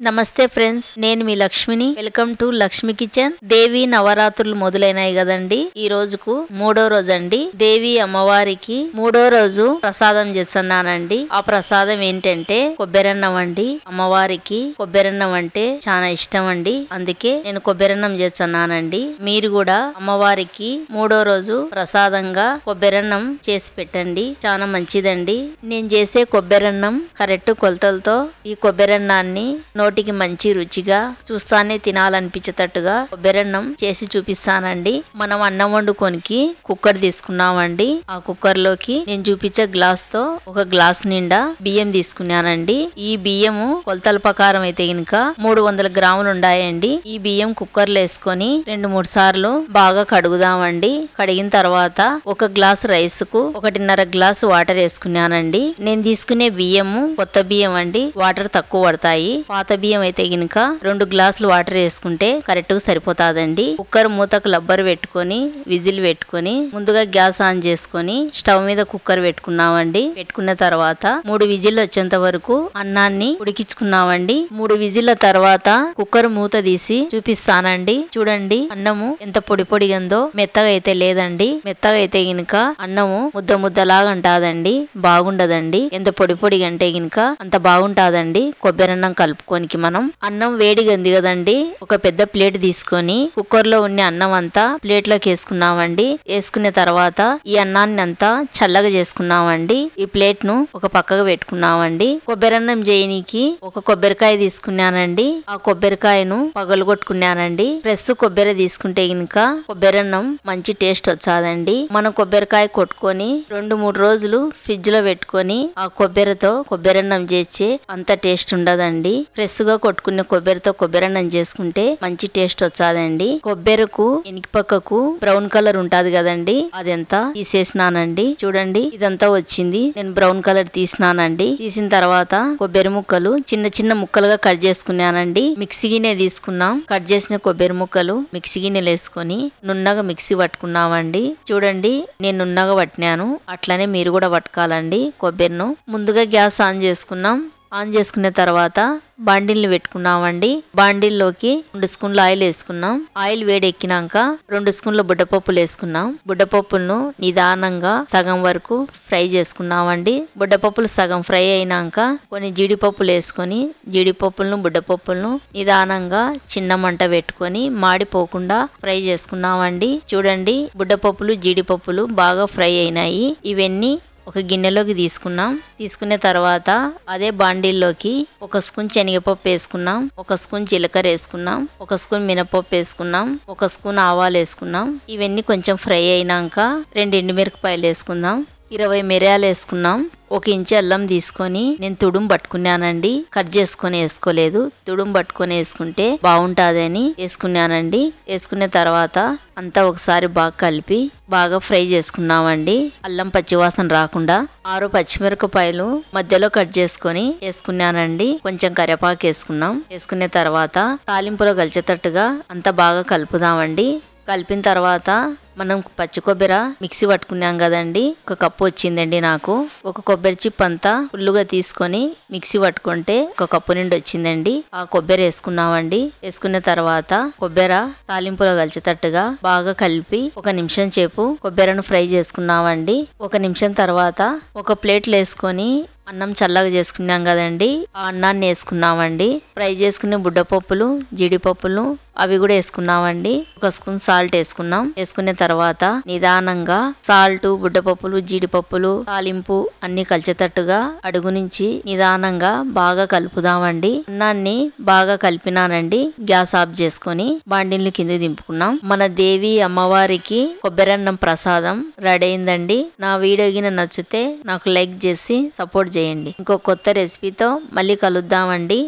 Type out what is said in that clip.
నమస్తే ఫ్రెండ్స్, నేను మీ లక్ష్మిని. Welcome to Lakshmi kitchen. Devi నవరాత్రులు మొదలైనాయి కదండి. ఈ రోజుకు 3వ రోజు అండి. దేవి అమ్మవారికి 3వ రోజు ప్రసాదం చేస్తున్నానండి. ఆ ప్రసాదం ఏంటంటే కొబ్బెరన్నం అండి. అమ్మవారికి కొబ్బెరన్నం అంటే చాలా ఇష్టం అండి. అందుకే నేను కొబ్బెరన్నం చేస్తున్నానండి. మీరు కూడా అమ్మవారికి 3వ రోజు ప్రసాదంగా కొబ్బెరన్నం చేసి పెట్టండి. చాలా మంచిదండి. నేను చేసే కొబ్బెరన్నం కరెక్ట్ కొలతలతో ఈ కొబ్బెరన్నాన్ని నోటికి మంచి రుచిగా చూస్తానే తినాలనిపించేటట్టుగా కొబ్బెరన్నం చేసి చూపిస్తానండి. మనం అన్నం వండుకోనికి కుక్కర్ తీసుకున్నామండి. ఆ కుక్కర్ లోకి నేను చూపించే గ్లాస్ తో ఒక గ్లాస్ నిండా బియ్యం తీసుకున్నానండి. ఈ బియ్యము కొలతల ప్రకారం అయితే గనుక 300 గ్రాములు ఉన్నాయండి. ఈ బియ్యం కుక్కర్ లో వేసుకొని 2-3 సార్లు బాగా కడుగుదామండి. కడిగిన తర్వాత ఒక గ్లాస్ రైస్ కు 1.5 గ్లాసు వాటర్ వేసుకున్నానండి. నేను తీసుకునే బియ్యము కొత్త బియ్యం అండి. వాటర్ తక్కువ పడతాయి. పాత బియ్యం అయితే గినక 2 గ్లాసులు వాటర్ వేసుకుంటే కరెక్ట్ గా సరిపోతాదండి. కుక్కర్ మూతకు లబ్బర్ పెట్టుకొని విజిల్ పెట్టుకొని ముందుగా గ్యాస్ ఆన్ చేసుకొని స్టవ్ మీద కుక్కర్ పెట్టుకున్నామండి. పెట్టుకున్న తర్వాత 3 విజిల్ వచ్చేంత వరకు అన్నాన్ని ఉడికించుకున్నామండి. 3 విజిల్ల తర్వాత కుక్కర్ మూత తీసి చూపిస్తానండి. చూడండి, అన్నము ఎంత పొడి పొడిగందో. మెత్తగా అయితే లేదండి. మెత్తగా అయితే గినక అన్నము ముద్ద ముద్దలాగా ఉంటదండి. బాగుండదండి. ఎంత పొడి పొడిగా అంటే గినక అంత బాగుంటాదండి. కొబ్బెరన్నం కలుపుకోనికి మనం అన్నం వేడిగా ఉంది కదండి. ఒక పెద్ద ప్లేట్ తీసుకొని కుక్కర్ లో ఉన్న అన్నం అంతా ప్లేట్ లోకి వేసుకున్నామండి. వేసుకున్న తర్వాత ఈ అన్నాన్ని అంతా చల్లగా చేసుకున్నామండి. ఈ ప్లేట్ ను ఒక పక్కగా పెట్టుకున్నామండి. కొబ్బెరన్నం చేయనీకి ఒక కొబ్బరికాయ తీసుకున్నానండి. ఆ కొబ్బరికాయను పగలగొట్టుకున్నానండి. ఫ్రెష్ కొబ్బరి తీసుకుంటే గినక కొబ్బెరన్నం మంచి టేస్ట్ వచ్చాదండి. మనం కొబ్బరికాయ కొట్టుకొని 2-3 రోజులు ఫ్రిడ్జ్ లో పెట్టుకొని ఆ కొబ్బరితో కొబ్బెరన్నం చేసి అంత టేస్ట్ ఉండదండి. ఫ్రెష్ గా కొట్టుకున్న కొబ్బరితో కొబ్బెరన్నం చేసుకుంటే మంచి టేస్ట్ వచ్చాదండి. కొబ్బెరకు ఎనికి పక్కకు బ్రౌన్ కలర్ ఉంటది కదండి, అదంతా తీసేసినానండి. చూడండి, ఇదంతా వచ్చింది. నేను బ్రౌన్ కలర్ తీసినానండి. తీసిన తర్వాత కొబ్బరి ముక్కలు చిన్న చిన్న ముక్కలుగా కట్ చేసుకున్నానండి. మిక్సీ గిన్నె తీసుకున్నాం. కట్ చేసిన కొబ్బరి ముక్కలు మిక్సీ గిన్నెలు వేసుకొని నున్నగా మిక్సీ పట్టుకున్నామండి. చూడండి, నేను నున్నగా పట్టినాను. అట్లనే మీరు కూడా పట్టుకోవాలండి. కొబ్బరిను ముందుగా గ్యాస్ ఆన్ చేసుకున్నాం. ఆన్ చేసుకున్న తర్వాత బాండిల్ని పెట్టుకున్నామండి. బాండిల్లోకి 2 స్పూన్ల ఆయిల్ వేసుకున్నాం. ఆయిల్ వేడెక్కినాక 2 స్పూన్ల బుడ్డపప్పులు వేసుకున్నాం. బుడ్డపప్పులను నిదానంగా సగం వరకు ఫ్రై చేసుకున్నామండి. బుడ్డపప్పులు సగం ఫ్రై అయినాక కొన్ని జీడిపప్పులు వేసుకొని జీడిపప్పులను బుడ్డపప్పులను నిదానంగా చిన్న మంట పెట్టుకొని మాడిపోకుండా ఫ్రై చేసుకున్నామండి. చూడండి, బుడ్డపప్పులు జీడిపప్పులు బాగా ఫ్రై అయినాయి. ఇవన్నీ ఒక గిన్నెలోకి తీసుకున్నాం. తీసుకున్న తర్వాత అదే బాండీల్లోకి 1 స్పూన్ శనగపప్పు వేసుకున్నాం. 1 స్పూన్ జీలకర్ర వేసుకున్నాం. 1 స్పూన్ మినపప్పు వేసుకున్నాం. 1 స్పూన్ ఆవాలు వేసుకున్నాం. ఇవన్నీ కొంచెం ఫ్రై అయినాక 2 ఎండుమిరపకాయలు వేసుకుందాం. 20 మిరియాలు వేసుకున్నాం. 1 ఇంచు అల్లం తీసుకొని నేను తుడుము పట్టుకున్నానండి. కట్ చేసుకొని వేసుకోలేదు. తుడుము పట్టుకొని వేసుకుంటే బాగుంటాదని వేసుకున్నానండి. వేసుకున్న తర్వాత అంతా ఒకసారి బాగా కలిపి బాగా ఫ్రై చేసుకున్నామండి. అల్లం పచ్చివాసన రాకుండా 6 పచ్చిమిరపకాయలు మధ్యలో కట్ చేసుకొని వేసుకున్నానండి. కొంచెం కరివేపాకు వేసుకున్నాం. వేసుకున్న తర్వాత తాలింపులో కలిసేటట్టుగా అంతా బాగా కలుపుదామండి. కలిపిన తర్వాత మనం పచ్చి కొబ్బరి మిక్సీ పట్టుకున్నాం కదండి. 1 కప్పు వచ్చిందండి నాకు. 1 కొబ్బరి చిప్ అంతా ఫుల్లుగా తీసుకొని మిక్సీ పట్టుకుంటే 1 కప్పు నిండి వచ్చిందండి. ఆ కొబ్బరి వేసుకున్నామండి. వేసుకున్న తర్వాత కొబ్బరి తాలింపులో కలిసేటట్టుగా బాగా కలిపి 1 నిమిషం సేపు కొబ్బరిను ఫ్రై చేసుకున్నామండి. 1 నిమిషం తర్వాత ఒక ప్లేట్లో వేసుకొని అన్నం చల్లగా చేసుకున్నాం కదండి. ఆ అన్నాన్ని వేసుకున్నామండి. ఫ్రై చేసుకునే బుడ్డపప్పులు జీడిపప్పులు అవి కూడా వేసుకున్నామండి. 1 స్పూన్ సాల్ట్ వేసుకున్నాం. వేసుకున్న తర్వాత నిదానంగా సాల్ట్ బుడ్డపప్పులు జీడిపప్పులు తాలింపు అన్ని కలిసేటట్టుగా అడుగు నుంచి నిదానంగా బాగా కలుపుదామండి. అన్నాన్ని బాగా కలిపినానండి. గ్యాస్ ఆఫ్ చేసుకొని బాండిల్ని కింద దింపుకున్నాం. మన దేవి అమ్మవారికి కొబ్బెరన్నం ప్రసాదం రెడీ అయిందండి. నా వీడియో గిన నచ్చితే నాకు లైక్ చేసి సపోర్ట్ చేయండి. ఇంకో కొత్త రెసిపీతో మళ్ళీ కలుద్దామండి.